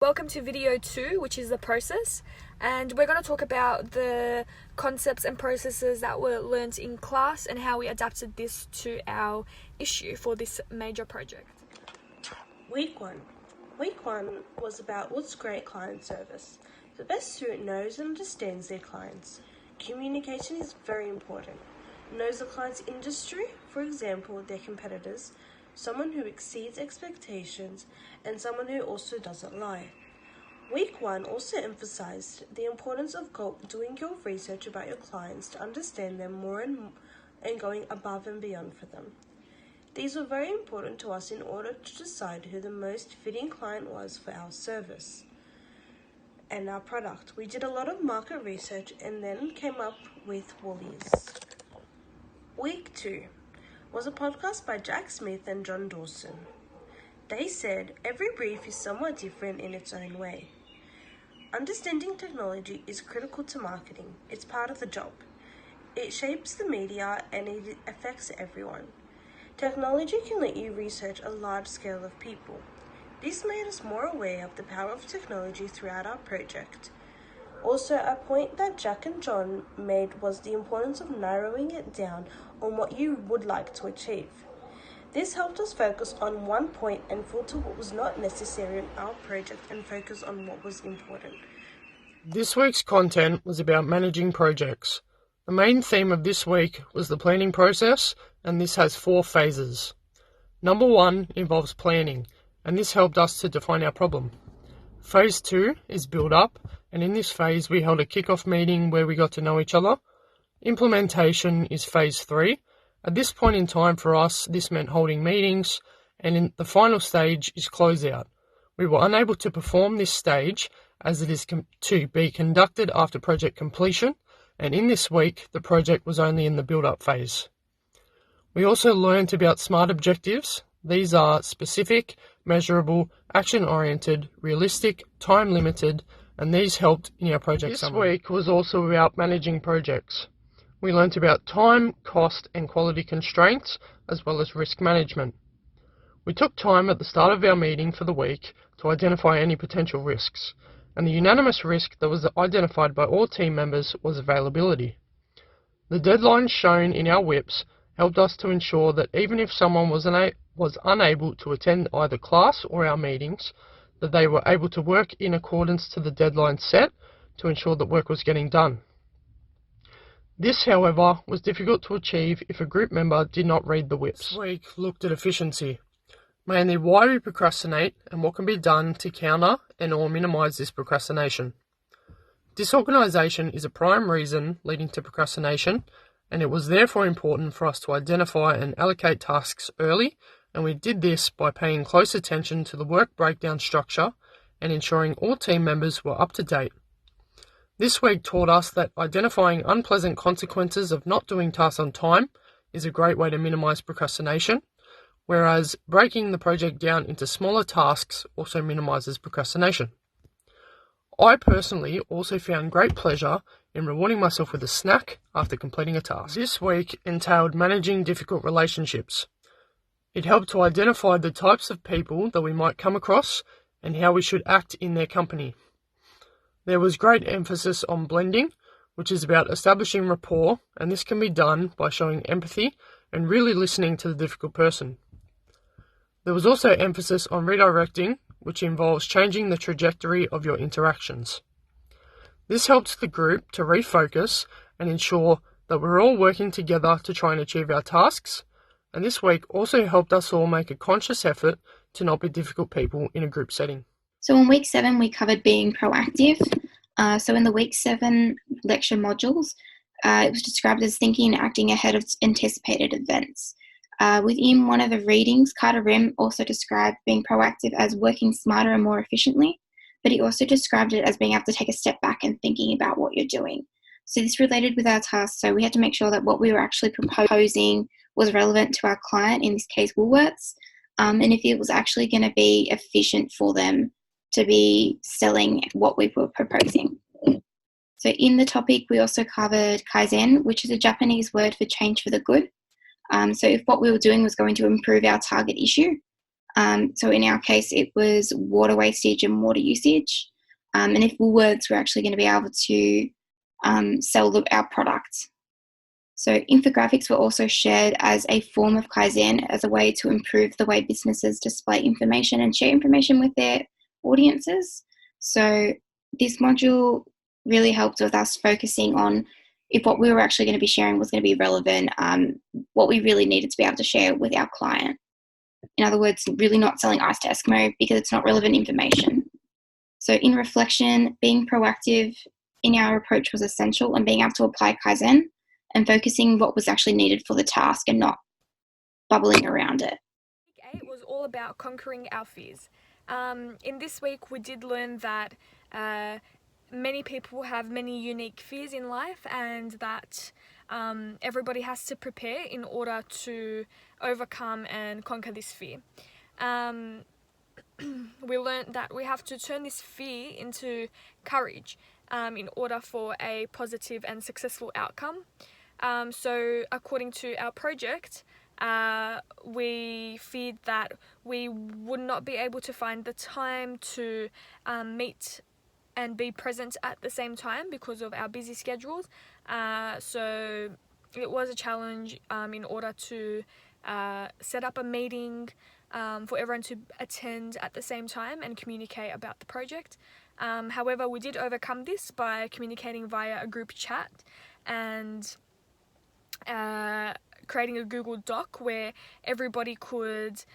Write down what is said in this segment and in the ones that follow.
Welcome to video 2, which is the process, and we're going to talk about the concepts and processes that were learnt in class and how we adapted this to our issue for this major project. Week 1. Week 1 was about what's great client service. The best student knows and understands their clients. Communication is very important. Knows the client's industry, for example, their competitors, someone who exceeds expectations, and someone who also doesn't lie. Week 1 also emphasized the importance of doing your research about your clients to understand them more and going above and beyond for them. These were very important to us in order to decide who the most fitting client was for our service and our product. We did a lot of market research and then came up with Woolies. Week 2 was a podcast by Jack Smith and John Dawson. They said every brief is somewhat different in its own way. Understanding technology is critical to marketing. It's part of the job. It shapes the media and it affects everyone. Technology can let you research a large scale of people. This made us more aware of the power of technology throughout our project. Also, a point that Jack and John made was the importance of narrowing it down on what you would like to achieve. This helped us focus on one point and filter what was not necessary in our project and focus on what was important. This week's content was about managing projects. The main theme of this week was the planning process, and this has 4 phases. Number 1 involves planning, and this helped us to define our problem. Phase 2 is build up, and in this phase we held a kick-off meeting where we got to know each other. Implementation is phase 3. At this point in time for us, this meant holding meetings, and in the final stage is closeout. We were unable to perform this stage as it is to be conducted after project completion, and in this week the project was only in the build-up phase. We also learned about SMART objectives. These are specific, measurable, action-oriented, realistic, time-limited, and these helped in our project summary. This week was also about managing projects. We learnt about time, cost, and quality constraints, as well as risk management. We took time at the start of our meeting for the week to identify any potential risks, and the unanimous risk that was identified by all team members was availability. The deadlines shown in our WIPs helped us to ensure that even if someone was unable to attend either class or our meetings, that they were able to work in accordance to the deadline set to ensure that work was getting done. This, however, was difficult to achieve if a group member did not read the WIPs. This week looked at efficiency, mainly why we procrastinate and what can be done to counter and or minimise this procrastination. Disorganisation is a prime reason leading to procrastination, and it was therefore important for us to identify and allocate tasks early, and we did this by paying close attention to the work breakdown structure and ensuring all team members were up to date. This week taught us that identifying unpleasant consequences of not doing tasks on time is a great way to minimise procrastination, whereas breaking the project down into smaller tasks also minimises procrastination. I personally also found great pleasure in rewarding myself with a snack after completing a task. This week entailed managing difficult relationships. It helped to identify the types of people that we might come across and how we should act in their company. There was great emphasis on blending, which is about establishing rapport, and this can be done by showing empathy and really listening to the difficult person. There was also emphasis on redirecting, which involves changing the trajectory of your interactions. This helps the group to refocus and ensure that we're all working together to try and achieve our tasks, and this week also helped us all make a conscious effort to not be difficult people in a group setting. So in week 7, we covered being proactive. So in the week 7 lecture modules, it was described as thinking and acting ahead of anticipated events. Within one of the readings, Carter Rim also described being proactive as working smarter and more efficiently, but he also described it as being able to take a step back and thinking about what you're doing. So this related with our tasks, so we had to make sure that what we were actually proposing was relevant to our client, in this case Woolworths, and if it was actually going to be efficient for them to be selling what we were proposing. So in the topic, we also covered Kaizen, which is a Japanese word for change for the good. So if what we were doing was going to improve our target issue, So in our case, it was water wastage and water usage. And if Woolworths were actually going to be able to sell our products. So infographics were also shared as a form of Kaizen, as a way to improve the way businesses display information and share information with their audiences. So this module really helped with us focusing on if what we were actually going to be sharing was going to be relevant, what we really needed to be able to share with our client. In other words, really not selling ice to Eskimo because it's not relevant information. So in reflection, being proactive in our approach was essential, and being able to apply Kaizen and focusing what was actually needed for the task and not bubbling around it. Week 8 was all about conquering our fears. In this week, we did learn that many people have many unique fears in life, and that everybody has to prepare in order to overcome and conquer this fear. We learned that we have to turn this fear into courage in order for a positive and successful outcome. So according to our project, we feared that we would not be able to find the time to meet and be present at the same time because of our busy schedules. So it was a challenge in order to set up a meeting for everyone to attend at the same time and communicate about the project. However, we did overcome this by communicating via a group chat and creating a Google Doc where everybody could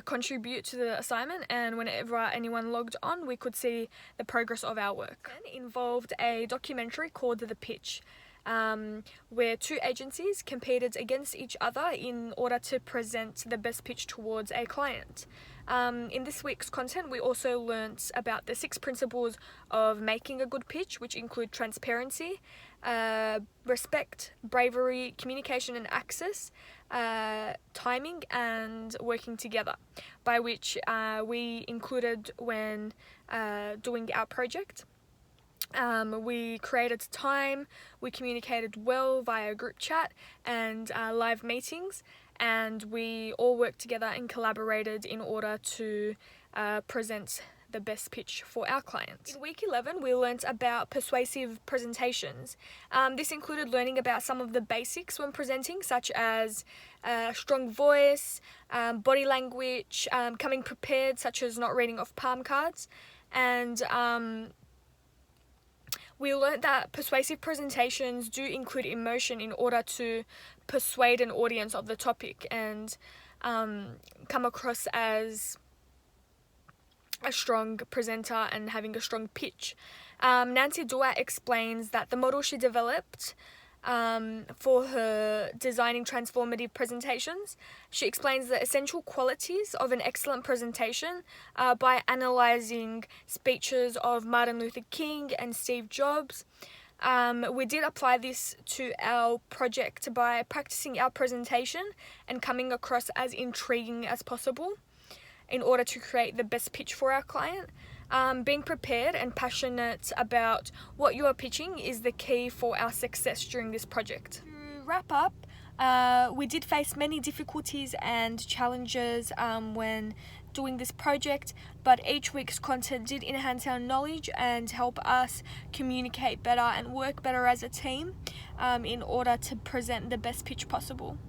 contribute to the assignment, and whenever anyone logged on, we could see the progress of our work. It involved a documentary called The Pitch, where two agencies competed against each other in order to present the best pitch towards a client. In this week's content, we also learnt about the 6 principles of making a good pitch, which include transparency, respect, bravery, communication and access, timing and working together, by which we included when doing our project. We created time, we communicated well via group chat and live meetings, and we all worked together and collaborated in order to present the best pitch for our clients. In week 11, we learnt about persuasive presentations. This included learning about some of the basics when presenting, such as strong voice, body language, coming prepared, such as not reading off palm cards, and we learnt that persuasive presentations do include emotion in order to persuade an audience of the topic and come across as a strong presenter and having a strong pitch. Nancy Duat explains that the model she developed for her designing transformative presentations, she explains the essential qualities of an excellent presentation by analysing speeches of Martin Luther King and Steve Jobs. We did apply this to our project by practicing our presentation and coming across as intriguing as possible in order to create the best pitch for our client. Being prepared and passionate about what you are pitching is the key for our success during this project. To wrap up, we did face many difficulties and challenges when doing this project, but each week's content did enhance our knowledge and help us communicate better and work better as a team in order to present the best pitch possible.